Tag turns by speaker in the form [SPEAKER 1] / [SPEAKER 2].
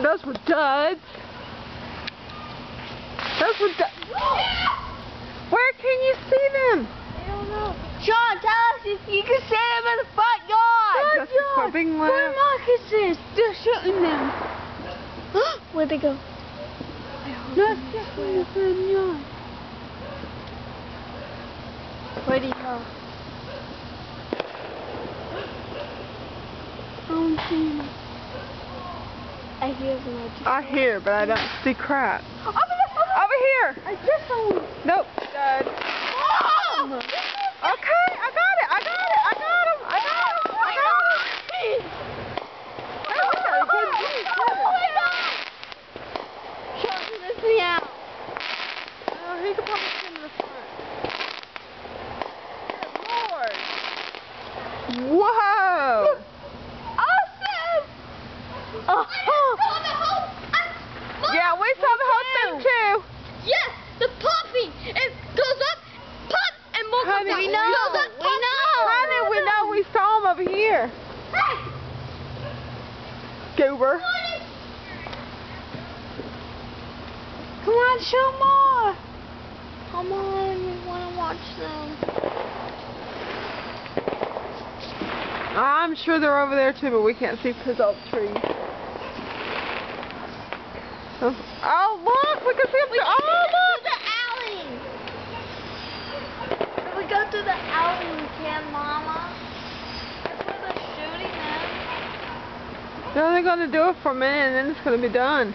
[SPEAKER 1] Those were duds. Those were duds. Where can you see them?
[SPEAKER 2] I don't know. Sean, tell us if you can see them in the front yard.
[SPEAKER 1] Just flipping
[SPEAKER 2] Where
[SPEAKER 1] left.
[SPEAKER 2] Marcus is. They're shooting them. Where'd they go?
[SPEAKER 1] That's just in the front yard.
[SPEAKER 2] Where'd he go? I don't see him. I hear them.
[SPEAKER 1] I hear, but I don't see crap.
[SPEAKER 2] Over there!
[SPEAKER 1] Over here!
[SPEAKER 2] I just saw one.
[SPEAKER 1] Nope, dud.
[SPEAKER 2] Oh!
[SPEAKER 1] Okay, I got it. I got it. I got him. I got him. I got him. Hey, we got a good team.
[SPEAKER 2] Sean, let me out.
[SPEAKER 1] Oh, he could probably come in the front. Good Lord. Whoa.
[SPEAKER 2] Awesome! Oh.
[SPEAKER 1] Yeah, we saw the whole thing too.
[SPEAKER 2] Yes, the popping. It goes up, pop, and more
[SPEAKER 1] Honey,
[SPEAKER 2] goes
[SPEAKER 1] we
[SPEAKER 2] down.
[SPEAKER 1] know.
[SPEAKER 2] Goes up,
[SPEAKER 1] We know. Honey, we know. We saw him over here.
[SPEAKER 2] Hey.
[SPEAKER 1] Goober.
[SPEAKER 2] Come on, show more. Come on, we want to watch them.
[SPEAKER 1] I'm sure they're over there too, but we can't see because of the trees. Oh, look! We can see them.
[SPEAKER 2] We
[SPEAKER 1] Oh, look!
[SPEAKER 2] the alley. If we go through the alley, we can, Mama. That's where they're shooting them.
[SPEAKER 1] They're only going to do it for a minute and then it's going to be done.